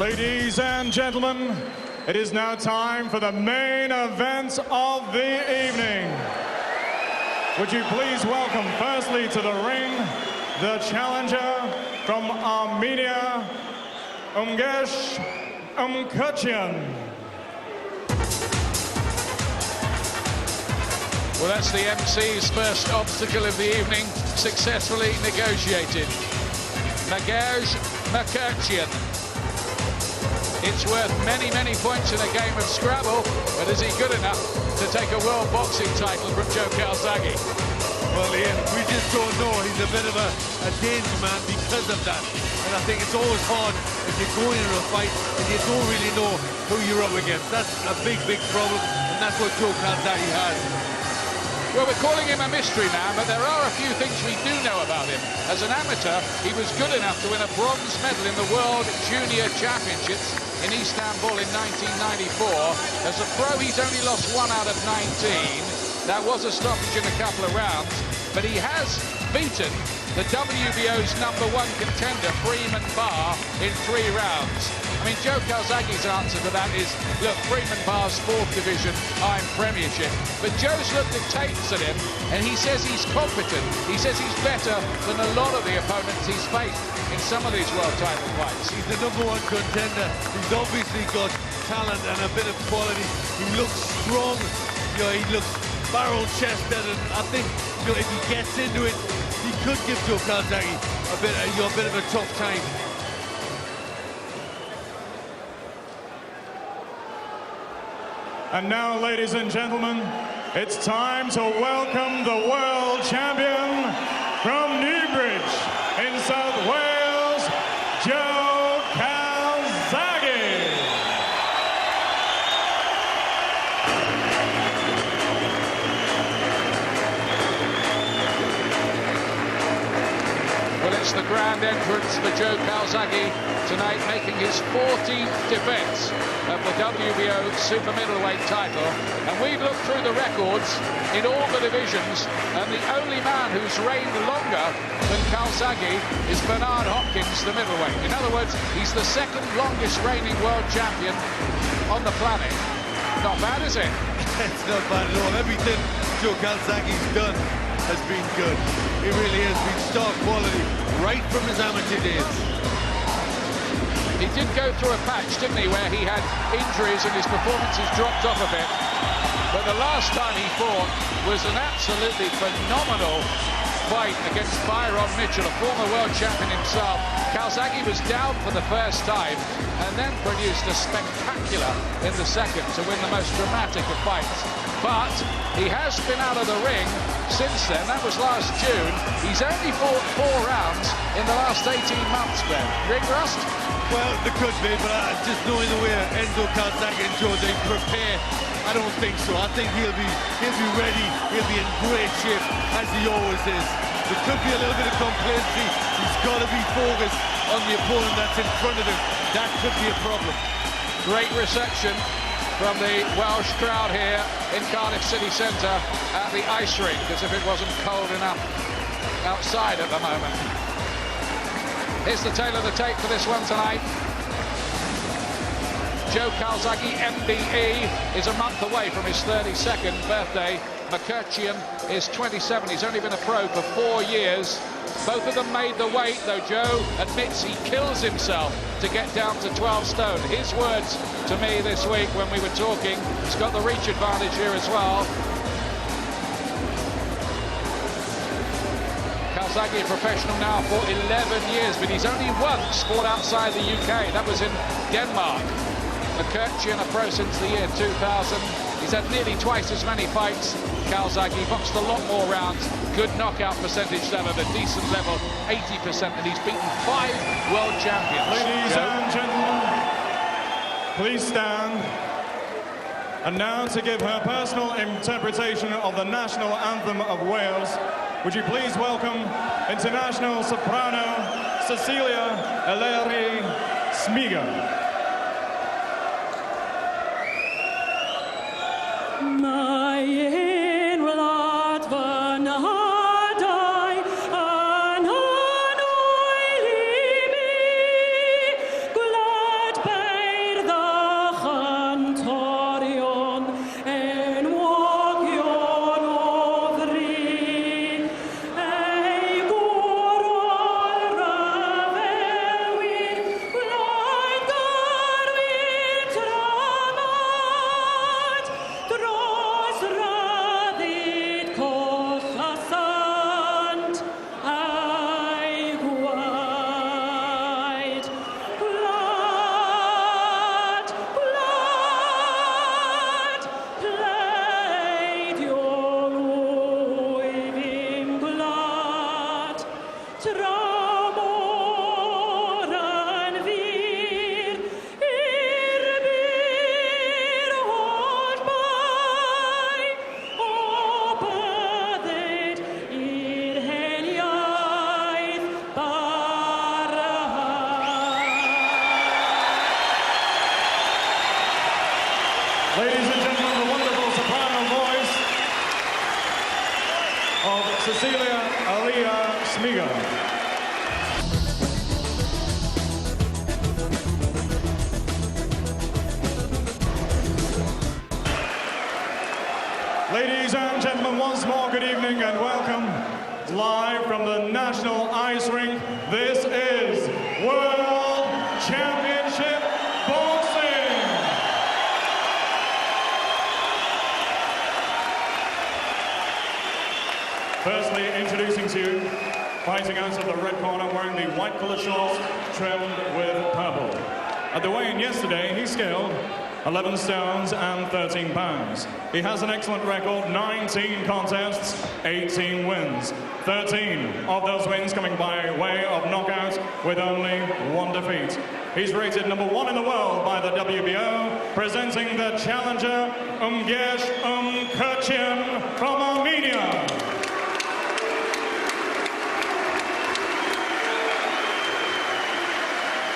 Ladies and gentlemen, it is now time for the main event of the evening. Would you please welcome firstly to the ring the challenger from Armenia, Mkrtchian. Well, that's the MC's first obstacle of the evening, successfully negotiated. Mkrtchian. It's worth many, many points in a game of Scrabble, but is he good enough to take a world boxing title from Joe Calzaghe? Well, Ian, we just don't know. He's a bit of a danger man because of that. And I think it's always hard if you're going into a fight and you don't really know who you're up against. That's a big, big problem, and that's what Joe Calzaghe has. Well, we're calling him a mystery man, but there are a few things we do know about him. As an amateur, he was good enough to win a bronze medal in the World Junior Championships in Istanbul in 1994. As a pro, he's only lost 1 out of 19. That was a stoppage in a couple of rounds, but he has beaten the WBO's #1 contender, Freeman Barr, in 3 rounds. I mean, Joe Calzaghe's answer to that is, look, Freeman Barr's 4th division, I'm Premiership. But Joe's looked at tapes at him, and he says he's competent. He says he's better than a lot of the opponents he's faced in some of these world title fights. He's the #1 contender. He's obviously got talent and a bit of quality. He looks strong. You know, he looks barrel-chested, and I think, you know, if he gets into it, he could give Joe Calzaghe a bit of a tough time. And now, ladies and gentlemen, it's time to welcome the world champion from Newbridge in South Wales, Joe Calzaghe. Well, it's the grand entrance for Joe Calzaghe tonight, making his 14th defense of the WBO super middleweight title. And we've looked through the records in all the divisions, and the only man who's reigned longer than Calzaghe is Bernard Hopkins, the middleweight. In other words, he's the 2nd longest reigning world champion on the planet. Not bad, is it? It's not bad at all. Everything Joe Calzaghe's done has been good. He really has been star quality right from his amateur days. He did go through a patch, didn't he, where he had injuries and his performances dropped off a bit. But the last time he fought was an absolutely phenomenal fight against Byron Mitchell, a former world champion himself. Calzaghe was down for the first time and then produced a spectacular in the second to win the most dramatic of fights. But he has been out of the ring since then. That was last June. He's only fought 4 rounds in the last 18 months, Ben. Ring rust? Well, there could be, but just knowing the way Enzo Calzaghe and Joe, they prepare, I don't think so. I think he'll be ready, he'll be in great shape, as he always is. There could be a little bit of complacency. He's got to be focused on the opponent that's in front of him. That could be a problem. Great reception from the Welsh crowd here in Cardiff City Centre at the ice rink, as if it wasn't cold enough outside at the moment. Here's the tail of the tape for this one tonight. Joe Calzaghe, MBE, is a month away from his 32nd birthday. Mkrtchian is 27. He's only been a pro for 4 years. Both of them made the weight, though Joe admits he kills himself to get down to 12 stone. His words to me this week when we were talking, he's got the reach advantage here as well. Calzaghe, a professional now for 11 years, but he's only once fought outside the UK. That was in Denmark. Mkrtchian, a pro since the year 2000. He's had nearly twice as many fights. Calzaghe boxed a lot more rounds. Good knockout percentage done at a decent level, 80%, and he's beaten 5 world champions. Ladies and gentlemen, please stand. And now to give her personal interpretation of the national anthem of Wales, would you please welcome international soprano Cecilia Eleri Mger. Cecilia Alia Mger. Ladies and gentlemen, once more, good evening and welcome. Live from the National Ice Rink, this is World Championship Boxing. Firstly, introducing to you, fighting out of the red corner, wearing the white colored shorts trimmed with purple. At the weigh-in yesterday, he scaled 11 stones and 13 pounds. He has an excellent record, 19 contests, 18 wins. 13 of those wins coming by way of knockout with only 1 defeat. He's rated #1 in the world by the WBO, presenting the challenger Mkrtchian from Armenia.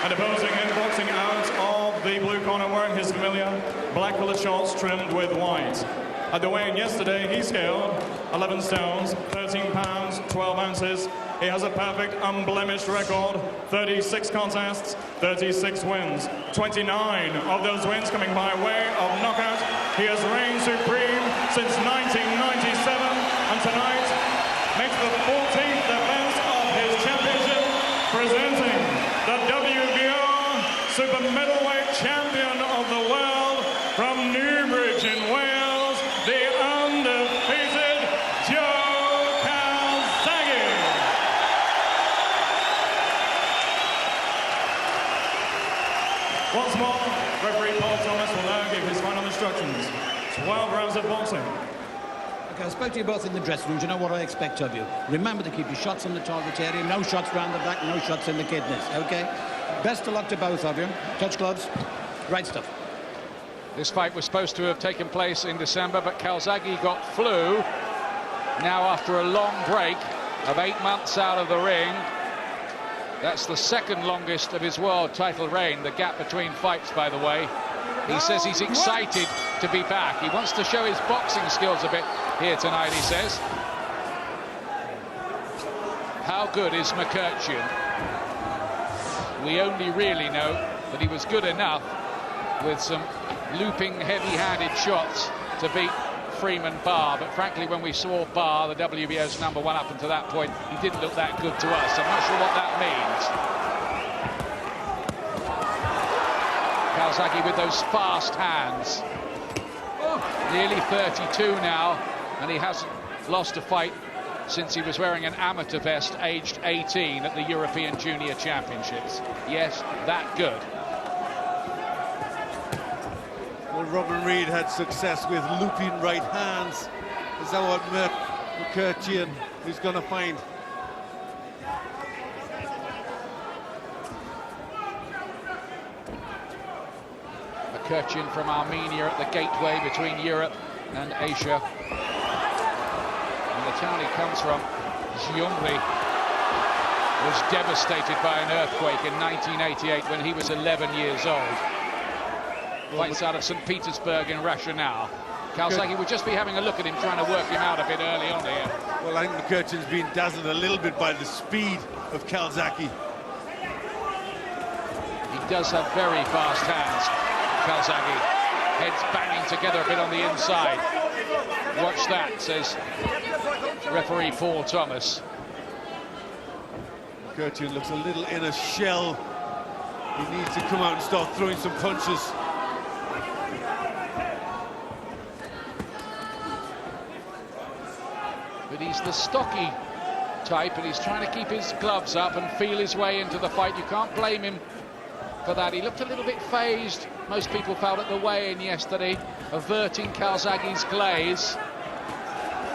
And opposing in boxing out of the blue corner, wearing his familiar black colored shorts trimmed with white. At the weigh-in yesterday, he scaled 11 stones, 13 pounds, 12 ounces. He has a perfect, unblemished record, 36 contests, 36 wins. 29 of those wins coming by way of knockout. He has reigned supreme since 1997, and tonight makes the 14th defense of his championship, presenting the WBO Super Middleweight Champion of the world from Newbridge in Wales, the undefeated Calzaghe. Once more, referee Paul Thomas will now give his final instructions. 12 rounds of boxing. Okay, I spoke to you both in the dressing room. You know what I expect of you. Remember to keep your shots on the target area, no shots round the back, no shots in the kidneys, okay? Best of luck to both of you. Touch gloves. Great stuff. This fight was supposed to have taken place in December, but Calzaghe got flu. Now, after a long break of 8 months out of the ring, that's the second longest of his world title reign. The gap between fights, by the way. He says he's excited to be back. He wants to show his boxing skills a bit here tonight, he says. How good is Mkrtchian? We only really know that he was good enough with some looping, heavy-handed shots to beat Freeman Barr. But frankly, when we saw Barr, the WBO's #1 up until that point, he didn't look that good to us. I'm not sure what that means. Calzaghe with those fast hands. Nearly 32 now, and he hasn't lost a fight since he was wearing an amateur vest aged 18 at the European Junior Championships. Yes, that good. Well, Robin Reid had success with looping right hands. Is that what Mkrtchian is going to find? Mkrtchian from Armenia at the gateway between Europe and Asia. And the town he comes from, Gyumri, was devastated by an earthquake in 1988 when he was 11 years old. Fights out of St. Petersburg in Russia now. Calzaghe would just be having a look at him, trying to work him out a bit early on here. Well, I think Mkrtchian's been dazzled a little bit by the speed of Calzaghe. He does have very fast hands, Calzaghe. Heads banging together a bit on the inside. Watch that, says referee Paul Thomas. Mkrtchian looks a little in a shell. He needs to come out and start throwing some punches. But he's the stocky type, and he's trying to keep his gloves up and feel his way into the fight. You can't blame him for that. He looked a little bit phased, most people felt, at the weigh-in yesterday, averting Calzaghe's glaze.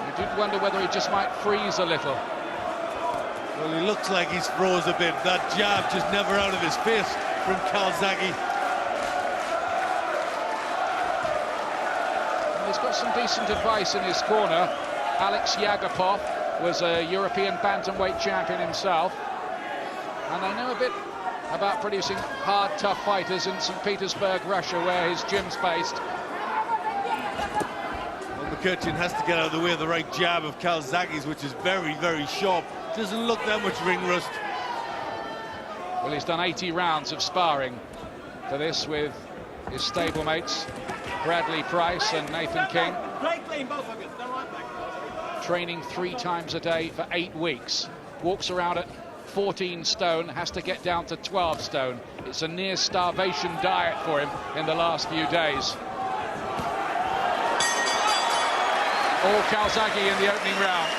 You did wonder whether he just might freeze a little. Well, he looks like he's froze a bit. That jab just never out of his face from Calzaghe. And he's got some decent advice in his corner. Alex Yagapov was a European bantamweight champion himself, and they know a bit about producing hard, tough fighters in St. Petersburg, Russia, where his gym's based. Well, Mkrtchian has to get out of the way of the right jab of Calzaghe's, which is very, very sharp. Doesn't look that much ring rust. Well, he's done 80 rounds of sparring for this with his stablemates, Bradley Price and Nathan King. Training 3 times a day for 8 weeks. Walks around at 14 stone, has to get down to 12 stone. It's a near starvation diet for him in the last few days. All Calzaghe in the opening round.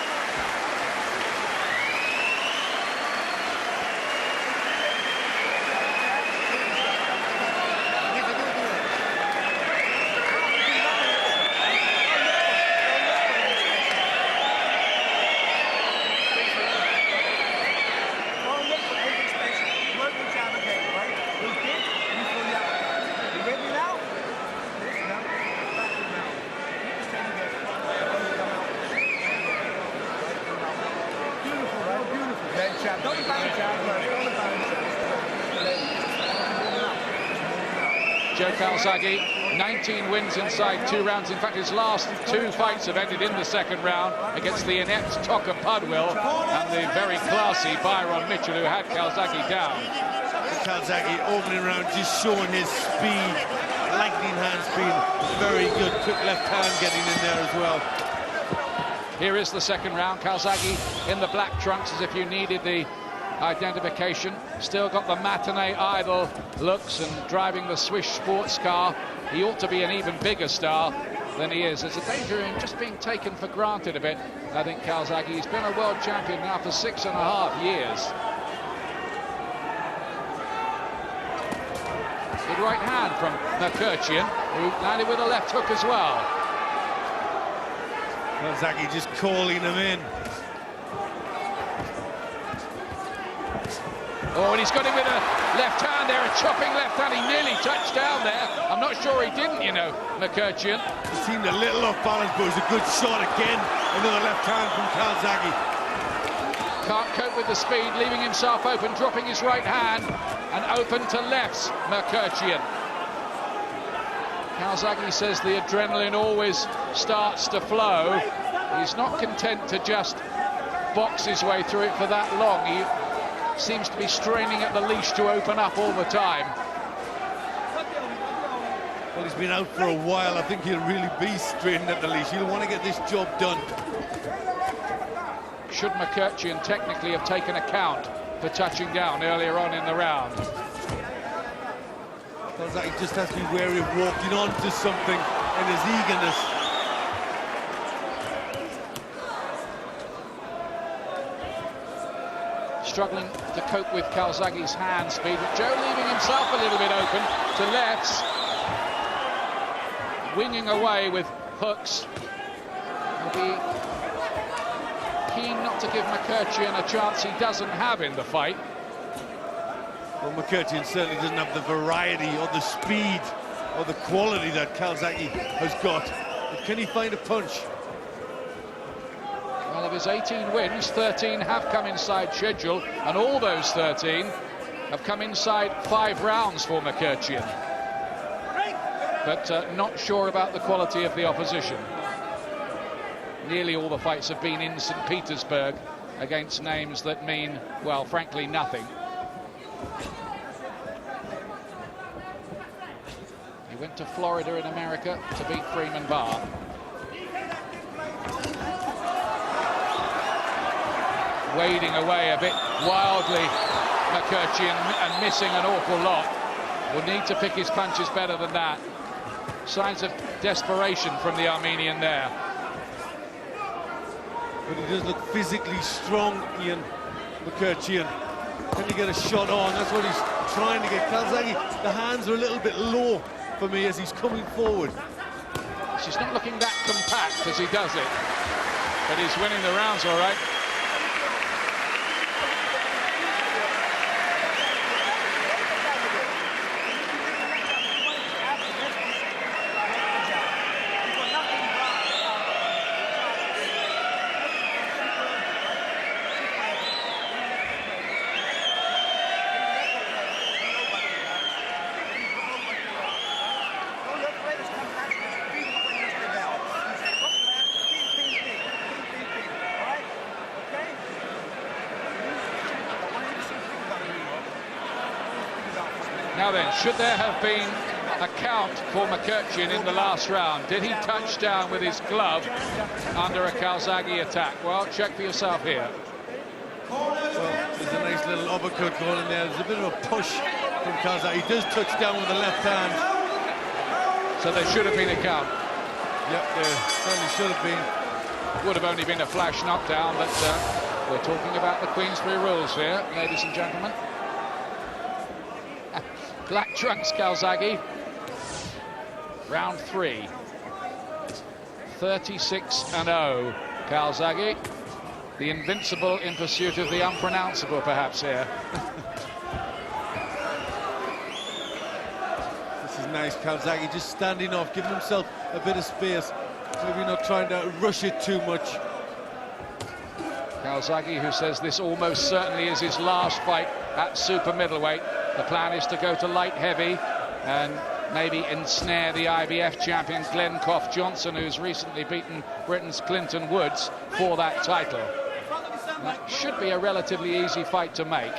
Calzaghe, 19 wins inside 2 rounds. In fact, his last 2 fights have ended in the second round against the inept Tocker Pudwill and the very classy Byron Mitchell, who had Calzaghe down. Calzaghe opening round, just showing his speed, lightning hand speed, very good. Quick left hand getting in there as well. Here is the second round. Calzaghe in the black trunks, as if you needed the identification. Still got the matinee idol looks and driving the Swiss sports car. He ought to be an even bigger star than he is. There's a danger in just being taken for granted a bit, I think, Calzaghe. He's been a world champion now for 6.5 years. Good right hand from Mkrtchian, who landed with a left hook as well. Calzaghe just calling him in. Oh, and he's got him with a left hand there, a chopping left hand. He nearly touched down there. I'm not sure he didn't, you know, Mkrtchian. He seemed a little off balance, but it was a good shot again. Another left hand from Calzaghe. Can't cope with the speed, leaving himself open, dropping his right hand, and open to lefts, Mkrtchian. Calzaghe says the adrenaline always starts to flow. He's not content to just box his way through it for that long. He seems to be straining at the leash to open up all the time. Well, he's been out for a while. I think he'll really be straining at the leash. He'll want to get this job done. Should Mkrtchian technically have taken account for touching down earlier on in the round? Calzaghe just has to be wary of walking onto something in his eagerness. Struggling to cope with Calzaghe's hand speed, but Joe leaving himself a little bit open to lefts, winging away with hooks. He'll be keen not to give Mkrtchian a chance he doesn't have in the fight. Well, Mkrtchian certainly doesn't have the variety or the speed or the quality that Calzaghe has got. But can he find a punch? Well, of his 18 wins, 13 have come inside schedule, and all those 13 have come inside 5 rounds for Mkrtchian. But not sure about the quality of the opposition. Nearly all the fights have been in St. Petersburg against names that mean, well, frankly, nothing. He went to Florida in America to beat Freeman Barr. Wading away a bit wildly, Mkrtchian, and missing an awful lot. Will need to pick his punches better than that. Signs of desperation from the Armenian there. But he does look physically strong, Ian, Mkrtchian. Can he get a shot on? That's what he's trying to get. Calzaghe, the hands are a little bit low for me as he's coming forward. She's not looking that compact as he does it, but he's winning the rounds all right. Now then, should there have been a count for Mkrtchian in the last round? Did he touch down with his glove under a Calzaghe attack? Well, check for yourself here. Well, there's a nice little uppercut going in there. There's a bit of a push from Calzaghe. He does touch down with the left hand. So there should have been a count. Yep, there certainly should have been. Would have only been a flash knockdown, but we're talking about the Queensberry rules here, ladies and gentlemen. Black trunks, Calzaghe. Round 3. 36-0, Calzaghe. The invincible in pursuit of the unpronounceable, perhaps, here. This is nice, Calzaghe just standing off, giving himself a bit of space. Maybe not trying to rush it too much. Calzaghe, who says this almost certainly is his last fight at super middleweight. The plan is to go to light heavy and maybe ensnare the IBF champion Glenn Koff Johnson, who's recently beaten Britain's Clinton Woods for that title. That should be a relatively easy fight to make.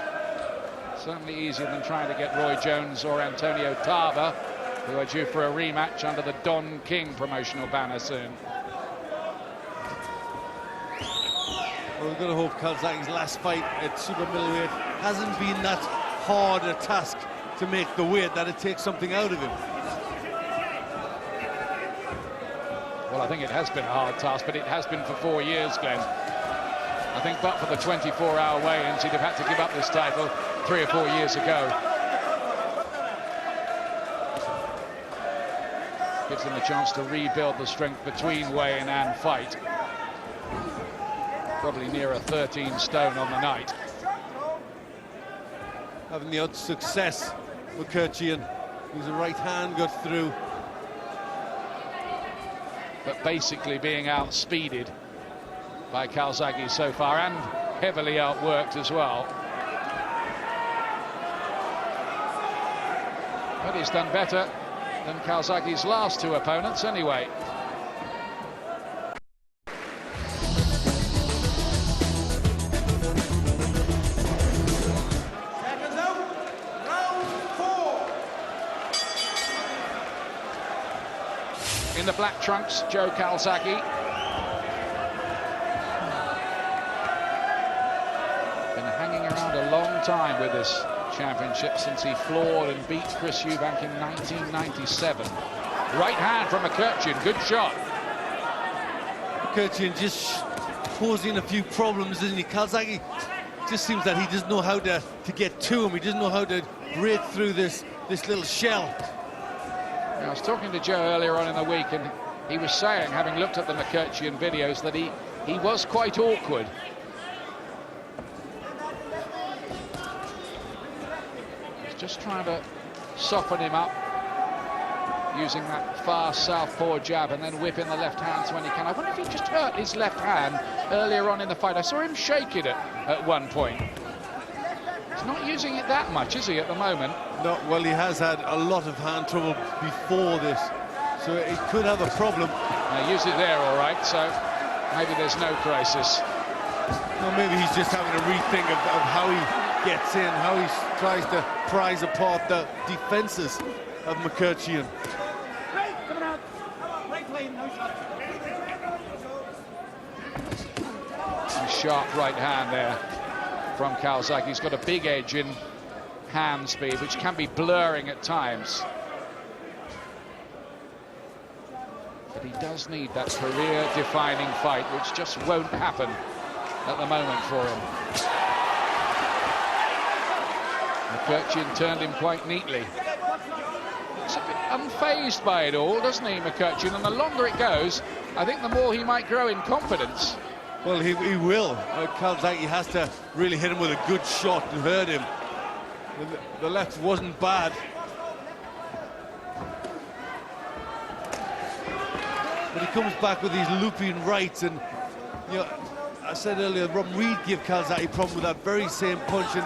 Certainly easier than trying to get Roy Jones or Antonio Tarver, who are due for a rematch under the Don King promotional banner soon. Well, we're going to hope Calzaghe's last fight at super middleweight hasn't been that hard a task to make the weight, that it takes something out of him. Well, I think it has been a hard task, but it has been for 4 years, Glenn. I think but for the 24-hour weigh-ins, he'd have had to give up this title 3 or 4 years ago. Gives him a chance to rebuild the strength between weigh-in and fight. Probably nearer 13 stone on the night. Having the odd success, Mkrtchian, whose right hand got through. But basically being outspeeded by Calzaghe so far, and heavily outworked as well. But he's done better than Calzaghe's last 2 opponents anyway. In the black trunks, Joe Calzaghe. Been hanging around a long time with this championship since he floored and beat Chris Eubank in 1997. Right hand from Mkrtchian, good shot. Mkrtchian just posing a few problems, isn't he? Calzaghe just seems that he doesn't know how to get to him. He doesn't know how to break through this little shell. I was talking to Joe earlier on in the week, and he was saying, having looked at the Mkrtchian videos, that he was quite awkward. He's just trying to soften him up, using that fast southpaw jab and then whipping the left hands when he can. I wonder if he just hurt his left hand earlier on in the fight. I saw him shaking it at one point. He's not using it that much, is he, at the moment? No, well, he has had a lot of hand trouble before this, so he could have a problem. Use it there, all right, so maybe there's no crisis. Well, maybe he's just having a rethink of how he gets in, how he tries to prise apart the defenses of Mkrtchian. Sharp right hand there from Calzaghe. He's got a big edge in hand speed, which can be blurring at times. But he does need that career-defining fight, which just won't happen at the moment for him. Mkrtchian turned him quite neatly. Looks a bit unfazed by it all, doesn't he, Mkrtchian? And the longer it goes, I think the more he might grow in confidence. Well, he will. Calzaghe has to really hit him with a good shot and hurt him. The left wasn't bad. But he comes back with these looping rights, and you know, I said earlier, Rob Reed gave Calzaghe a problem with that very same punch, and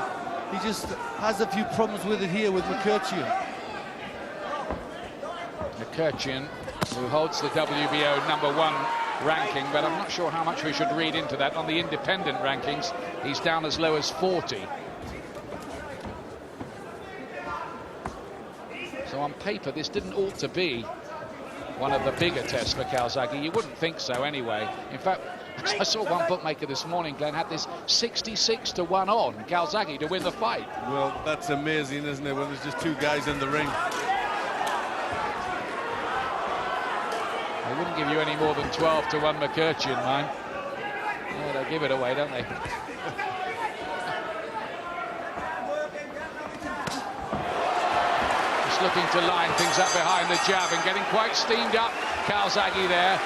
he just has a few problems with it here with Mkrtchian. Mkrtchian, who holds the WBO #1 ranking, but I'm not sure how much we should read into that. On the independent rankings, he's down as low as 40. So on paper, this didn't ought to be one of the bigger tests for Calzaghe. You wouldn't think so anyway. In fact, I saw one bookmaker this morning, Glenn, had this 66-1 on Calzaghe to win the fight. Well, that's amazing, isn't it, when there's just two guys in the ring. They wouldn't give you any more than 12-1 Mkrtchian, man. Oh, they give it away, don't they? Just looking to line things up behind the jab and getting quite steamed up. Calzaghe there.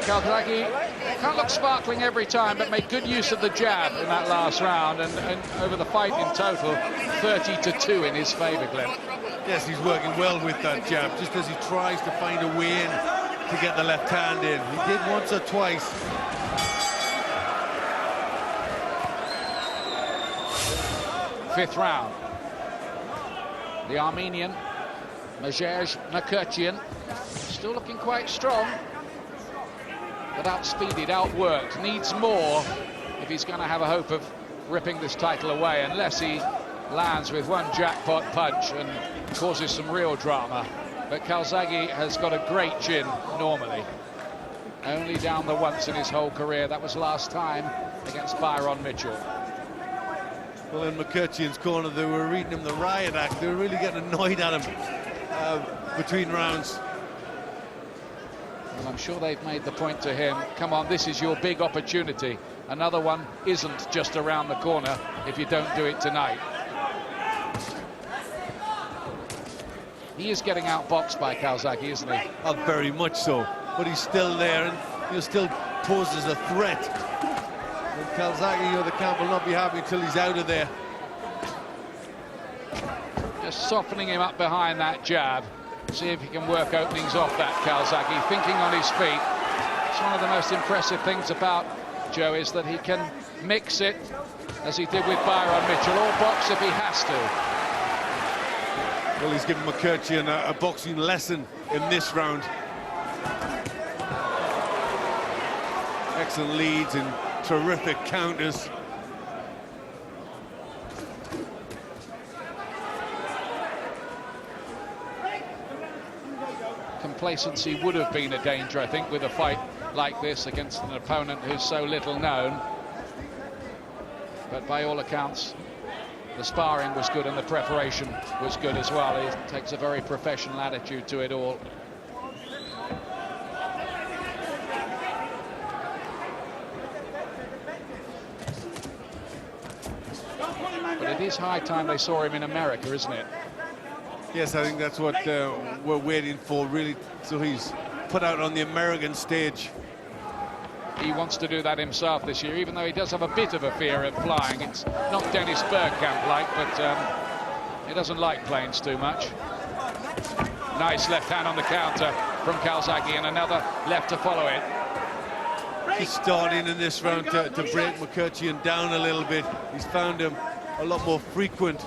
Calzaghe can't look sparkling every time, but made good use of the jab in that last round, and over the fight in total, 30-2 in his favour, Glenn. Yes, he's working well with that jab, just as he tries to find a way in to get the left hand in. He did once or twice. Fifth round. The Armenian, Mger Mkrtchian, still looking quite strong, but outspeeded, outworked, needs more if he's going to have a hope of ripping this title away, unless he lands with one jackpot punch and causes some real drama. But Calzaghe has got a great chin normally. Only down the once in his whole career. That was last time against Byron Mitchell. Well, in Mkrtchian's corner, they were reading him the riot act. They were really getting annoyed at him between rounds. Well, I'm sure they've made the point to him, come on, this is your big opportunity. Another one isn't just around the corner if you don't do it tonight. He is getting outboxed by Calzaghe, isn't he? Oh, very much so. But he's still there, and he still poses a threat. And Calzaghe, the camp will not be happy until he's out of there. Just softening him up behind that jab. See if he can work openings off that Calzaghe, thinking on his feet. It's one of the most impressive things about Joe is that he can mix it, as he did with Byron Mitchell, or box if he has to. Well, he's given Mkrtchian a boxing lesson in this round. Excellent leads and terrific counters. Complacency would have been a danger, I think, with a fight like this against an opponent who's so little known. But by all accounts, the sparring was good and the preparation was good as well. He takes a very professional attitude to it all. But it is high time they saw him in America, isn't it? Yes, I think that's what we're waiting for, really. So he's put out on the American stage. He wants to do that himself this year, even though he does have a bit of a fear of flying. It's not Dennis Bergkamp-like, but he doesn't like planes too much. Nice left hand on the counter from Calzaghe, and another left to follow it. He's starting in this round to break Mkrtchian down a little bit. He's found him a lot more frequent.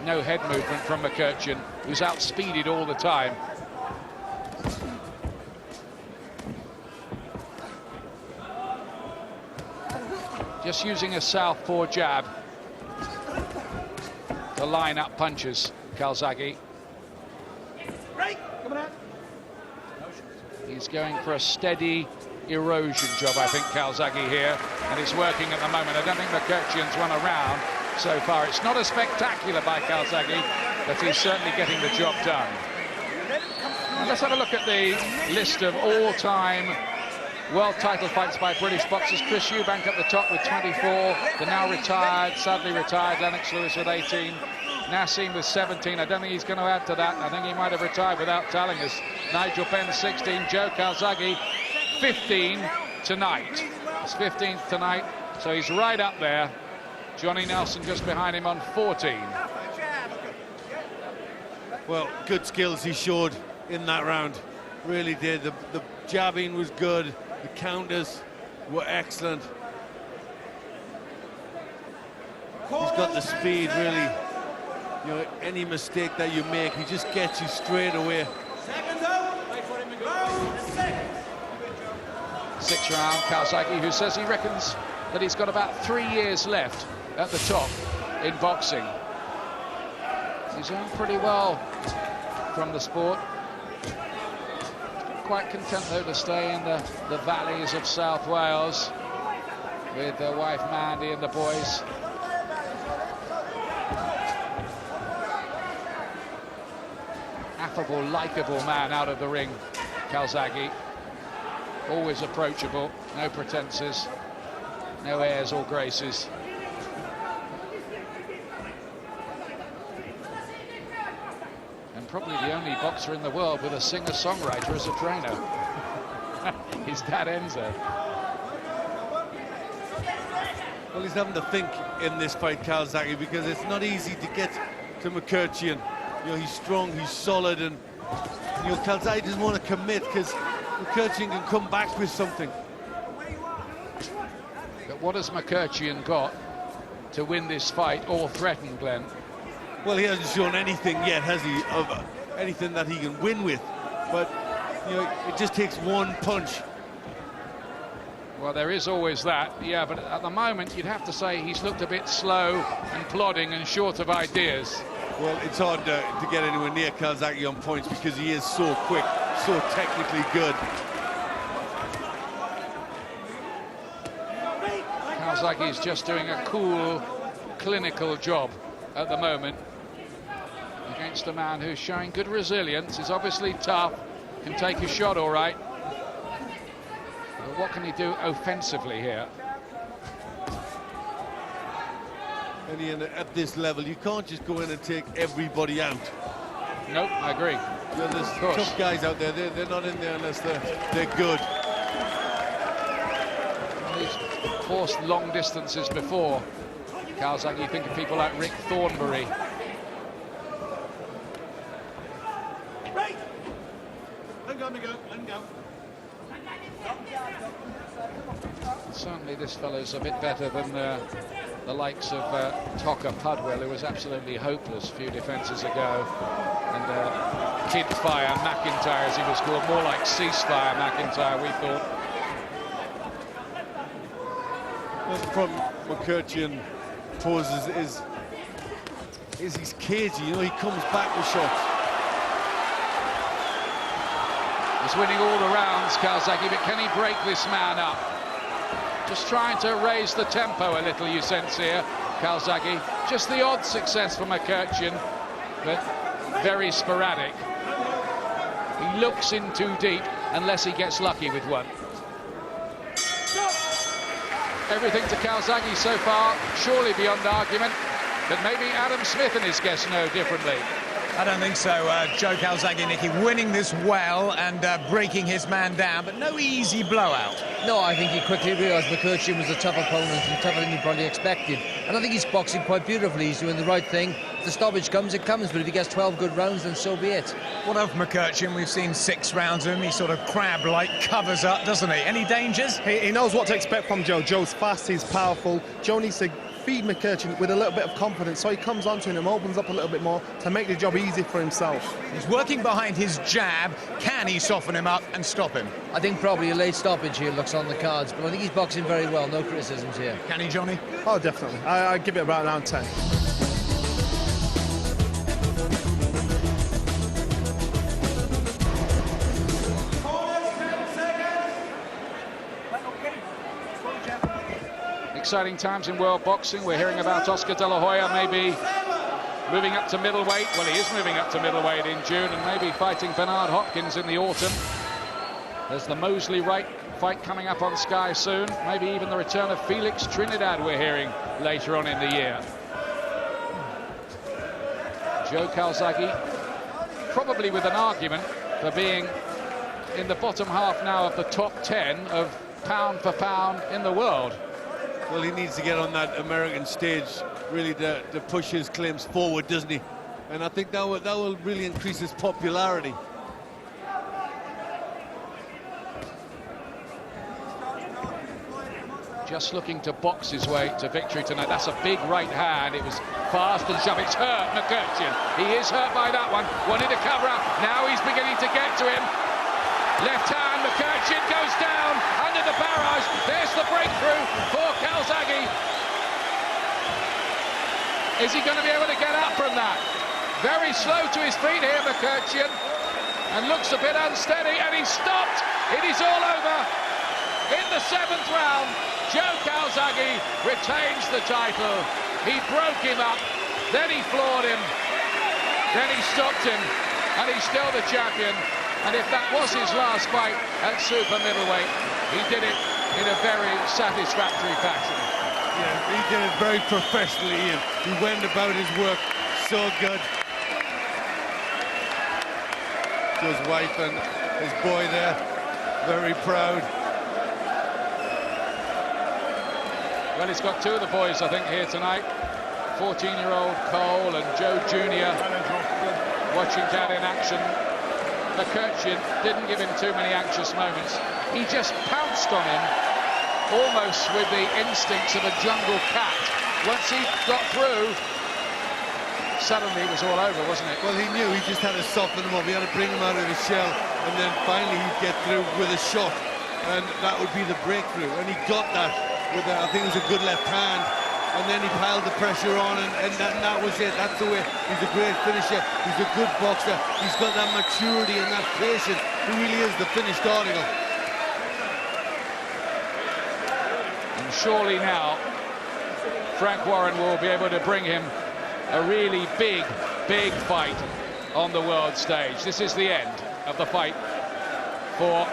No head movement from Mkrtchian, who's outspeeded all the time. Just using a southpaw jab to line up punches, Calzaghe. He's going for a steady erosion job, I think, Calzaghe here, and it's working at the moment. I don't think Mkrtchian's won a round so far. It's not as spectacular by Calzaghe, but he's certainly getting the job done. And let's have a look at the list of all-time world title fights by British boxers. Chris Eubank at the top with 24. The now retired, sadly retired, Lennox Lewis with 18. Nassim with 17. I don't think he's going to add to that. I think he might have retired without telling us. Nigel Benn 16. Joe Calzaghe 15 tonight. His 15th tonight, so he's right up there. Johnny Nelson just behind him on 14. Well, good skills he showed in that round. Really did. The jabbing was good. The counters were excellent. He's got the speed, really. You know, any mistake that you make, he just gets you straight away. Sixth round, Calzaghe, who says he reckons that he's got about 3 years left at the top in boxing. He's earned pretty well from the sport. Quite content, though, to stay in the valleys of South Wales with their wife Mandy and the boys. Affable, likeable man out of the ring, Calzaghe. Always approachable, no pretenses, no airs or graces. And probably the only boxer in the world with a singer-songwriter as a trainer. His dad, Enzo. Well, he's having to think in this fight, Calzaghe, because it's not easy to get to Mkrtchian. You know, he's strong, he's solid, and you know, Calzaghe doesn't want to commit because Mkrtchian can come back with something. But what has Mkrtchian got to win this fight or threaten, Glenn? Well, he hasn't shown anything yet, has he, of anything that he can win with. But, you know, it just takes one punch. Well, there is always that, yeah, but at the moment you'd have to say he's looked a bit slow and plodding and short of ideas. Well, it's hard to get anywhere near Calzaghe on points because he is so quick, so technically good. Calzaghe is just doing a cool, clinical job at the moment against a man who's showing good resilience. He's obviously tough, can take a shot all right. But what can he do offensively here? And at this level, you can't just go in and take everybody out. Nope, I agree. You know, there's tough guys out there. They're not in there unless they're good. Well, he's forced long distances before. Calzaghe, you think of people like Rick Thornberry. Certainly this fellow's a bit better than the likes of Tocker Pudwell, who was absolutely hopeless a few defences ago, and Kidfire McIntyre, as he was called, more like Ceasefire McIntyre, we thought. Well, the problem Mkrtchian poses is he's cagey. You know, he comes back with shots. He's winning all the rounds, Calzaghe, but can he break this man up? Just trying to raise the tempo a little, you sense here, Calzaghe. Just the odd success for Mkrtchian, but very sporadic. He looks in too deep unless he gets lucky with one. Everything to Calzaghe so far, surely beyond argument, but maybe Adam Smith and his guests know differently. I don't think so. Joe Calzaghe, Nicky, winning this well and breaking his man down, but no easy blowout. No, I think he quickly realised Mkrtchian was a tough opponent and tougher than he probably expected. And I think he's boxing quite beautifully. He's doing the right thing. If the stoppage comes, it comes, but if he gets 12 good rounds, then so be it. What of Mkrtchian? We've seen 6 rounds of him. He sort of crab-like covers up, doesn't he? Any dangers? He knows what to expect from Joe. Joe's fast, he's powerful. Joe needs to feed Mkrtchian with a little bit of confidence, so he comes onto him and opens up a little bit more to make the job easy for himself. He's working behind his jab. Can he soften him up and stop him? I think probably a late stoppage here looks on the cards, but I think he's boxing very well. No criticisms here. Can he, Johnny? Oh, definitely. I give it about around 10. Exciting times in world boxing. We're hearing about Oscar De La Hoya maybe moving up to middleweight. Well, he is moving up to middleweight in June and maybe fighting Bernard Hopkins in the autumn. There's the Mosley Wright fight coming up on Sky soon. Maybe even the return of Felix Trinidad we're hearing later on in the year. Joe Calzaghe, probably with an argument for being in the bottom half now of the top 10 of pound for pound in the world. Well, he needs to get on that American stage, really, to push his claims forward, doesn't he? And I think that will really increase his popularity. Just looking to box his way to victory tonight. That's a big right hand. It was fast and sharp. It's hurt Mkrtchian. He is hurt by that one. Wanted to cover up. Now he's beginning to get to him. Left hand, Mkrtchian goes down under the barrage. There's the breakthrough for Calzaghe. Is he going to be able to get up from that? Very slow to his feet here, Mkrtchian. And looks a bit unsteady, and he's stopped. It is all over. In the 7th round, Joe Calzaghe retains the title. He broke him up, then he floored him, then he stopped him, and he's still the champion. And if that was his last fight at super middleweight, he did it in a very satisfactory fashion. Yeah, he did it very professionally, Ian. He went about his work so good. To his wife and his boy there, very proud. Well, he's got 2 of the boys, I think, here tonight. 14-year-old Cole and Joe Jr. watching that in action. Mkrtchian didn't give him too many anxious moments. He just pounced on him, almost with the instincts of a jungle cat. Once he got through, suddenly it was all over, wasn't it? Well, he knew he just had to soften him up. He had to bring him out of his shell, and then finally he'd get through with a shot, and that would be the breakthrough. And he got that with, I think it was a good left hand, and then he piled the pressure on, and that was it. That's the way. He's a great finisher. He's a good boxer. He's got that maturity and that patience. He really is the finished article. And surely now, Frank Warren will be able to bring him a really big fight on the world stage. This is the end of the fight for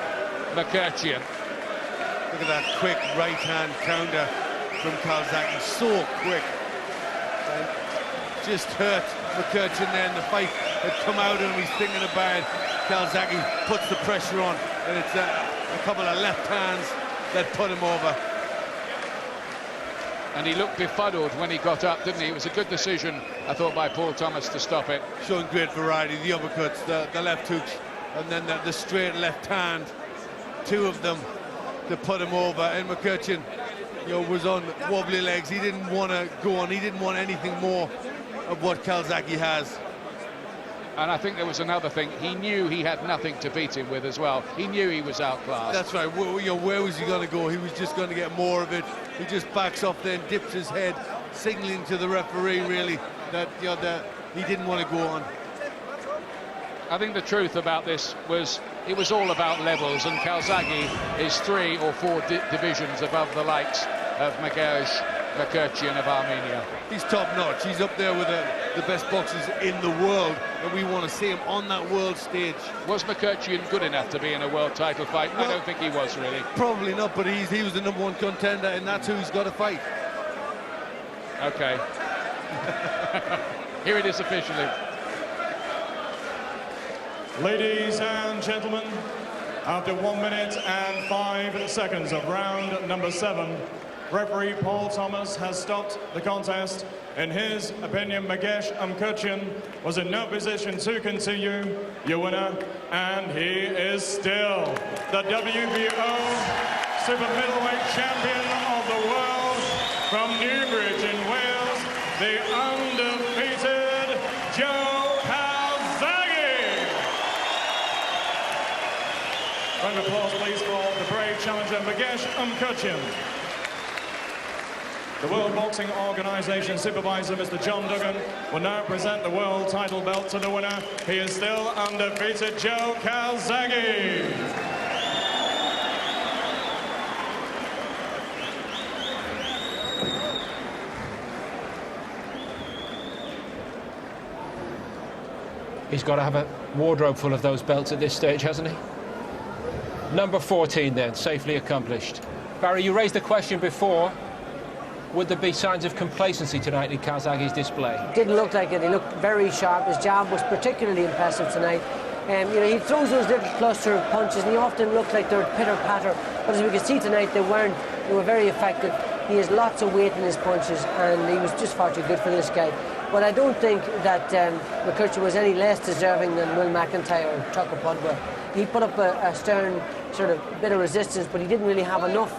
Mkrtchian. Look at that quick right-hand counter from Calzaghe, so quick. And just hurt Mkrtchian then. The fight had come out and he's thinking about it. Calzaghe puts the pressure on, and it's a couple of left hands that put him over. And he looked befuddled when he got up, didn't he? It was a good decision, I thought, by Paul Thomas to stop it. Showing great variety, the uppercuts, the left hooks, and then the straight left hand. 2 of them to put him over, and Mkrtchian, you know, was on wobbly legs. He didn't want to go on. He didn't want anything more of what Calzaghe has. And I think there was another thing. He knew he had nothing to beat him with as well. He knew he was outclassed. That's right. Where was he going to go? He was just going to get more of it. He just backs off then, dips his head, signaling to the referee, really, that, you know, that he didn't want to go on. I think the truth about this was it was all about levels, and Calzaghe is 3 or 4 divisions above the likes of Mger, Mkrtchian of Armenia. He's top-notch. He's up there with the best boxers in the world, and we want to see him on that world stage. Was Mkrtchian good enough to be in a world title fight? Well, I don't think he was, really. Probably not, but he was the #1 contender, and that's who he's got to fight. Okay. Here it is officially. Ladies and gentlemen, after 1 minute and 5 seconds of round number 7, referee Paul Thomas has stopped the contest. In his opinion, Mger Mkrtchian was in no position to continue. Your winner, and he is still the WBO super middleweight champion of the world from Newbridge in Wales, the undefeated Joe Calzaghe. Round of applause, please, for the brave challenger, Mger Mkrtchian. The World Boxing Organization supervisor, Mr. John Duggan, will now present the world title belt to the winner. He is still undefeated, Joe Calzaghe. He's got to have a wardrobe full of those belts at this stage, hasn't he? Number 14 then, safely accomplished. Barry, you raised the question before. Would there be signs of complacency tonight in Calzaghe's display? Didn't look like it. He looked very sharp. His jab was particularly impressive tonight. You know, he throws those little cluster of punches, and he often look like they're pitter-patter. But as we can see tonight, they weren't. They were very effective. He has lots of weight in his punches, and he was just far too good for this guy. But I don't think that Mkrtchian was any less deserving than Will McIntyre or Chuck Podwell. He put up a stern sort of bit of resistance, but he didn't really have enough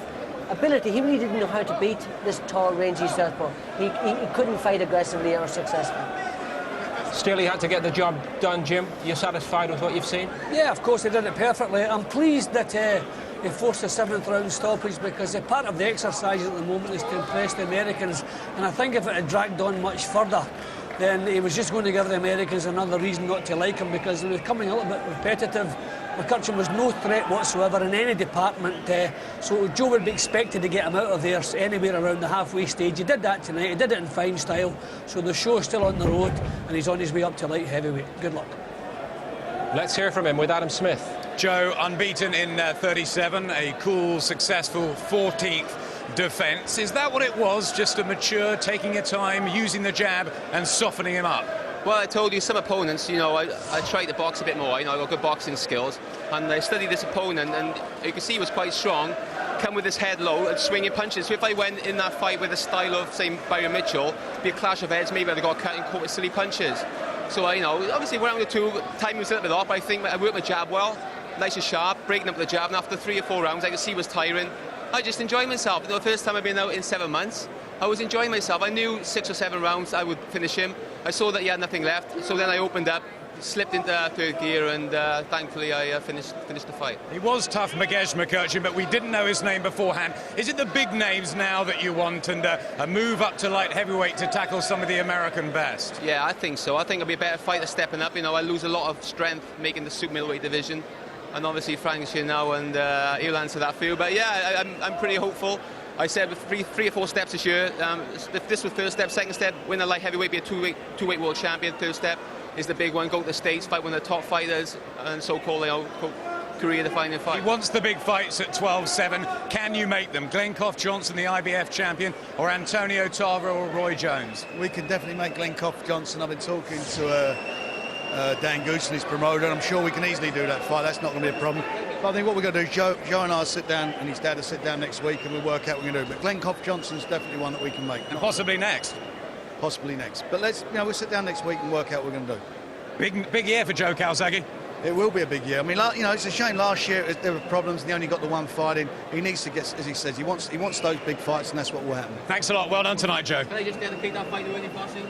ability. He really didn't know how to beat this tall, rangy southpaw. He couldn't fight aggressively or successfully. Still, he had to get the job done, Jim. You're satisfied with what you've seen? Yeah, of course, he did it perfectly. I'm pleased that he forced a 7th round stoppage, because a part of the exercise at the moment is to impress the Americans. And I think if it had dragged on much further, then he was just going to give the Americans another reason not to like him, because he was becoming a little bit repetitive. Mkrtchian was no threat whatsoever in any department, so Joe would be expected to get him out of there anywhere around the halfway stage. He did that tonight, he did it in fine style, so the show's still on the road, and he's on his way up to light heavyweight. Good luck. Let's hear from him with Adam Smith. Joe, unbeaten in 37, a cool, successful 14th defence. Is that what it was? Just a mature, taking your time, using the jab and softening him up? Well, I told you, some opponents, you know, I tried to box a bit more. You know, I've got good boxing skills, and I studied this opponent, and you can see he was quite strong. Come with his head low and swinging punches. So if I went in that fight with a style of, say, Byron Mitchell, be a clash of heads. Maybe I'd have got cut and caught with silly punches. So you know, obviously when I went to 2, time was a little bit off. But I think I worked my jab well, nice and sharp, breaking up the jab. And after 3 or 4 rounds, I could see it was tiring. I just enjoyed myself. You know, the first time I've been out in 7 months, I was enjoying myself. I knew 6 or 7 rounds I would finish him. I saw that he had nothing left, so then I opened up, slipped into 3rd gear, and thankfully I finished the fight. He was tough, Mkrtchian, but we didn't know his name beforehand. Is it the big names now that you want, and a move up to light heavyweight to tackle some of the American best? Yeah, I think so. I think it'll be a better fighter stepping up. You know, I lose a lot of strength making the super middleweight division, and obviously Mkrtchian now, and he'll answer that field. But yeah, I'm pretty hopeful. I said with 3 or 4 steps this year. If this was 1st step, 2nd step, win the light heavyweight, be a two-weight world champion. 3rd step is the big one, go to the States, fight one of the top fighters, and so-called, you know, career-defining fight. He wants the big fights at 12-7. Can you make them? Glencoff Johnson, the IBF champion, or Antonio Tarver or Roy Jones? We can definitely make Glencoff Johnson. I've been talking to Dan Goosen, his promoter, and I'm sure we can easily do that fight. That's not going to be a problem. But I think what we're going to do is Joe and I sit down, and his dad will sit down next week, and we'll work out what we're going to do. But Glencoff Johnson's definitely one that we can make. And possibly next. Possibly next. But let's, you know, we'll sit down next week and work out what we're going to do. Big year for Joe Calzaghe. It will be a big year. I mean, you know, it's a shame last year there were problems and he only got the 1 fight in. He needs to get, as he says, he wants those big fights, and that's what will happen. Thanks a lot. Well done tonight, Joe. Can I just dedicate that fight to William Passing?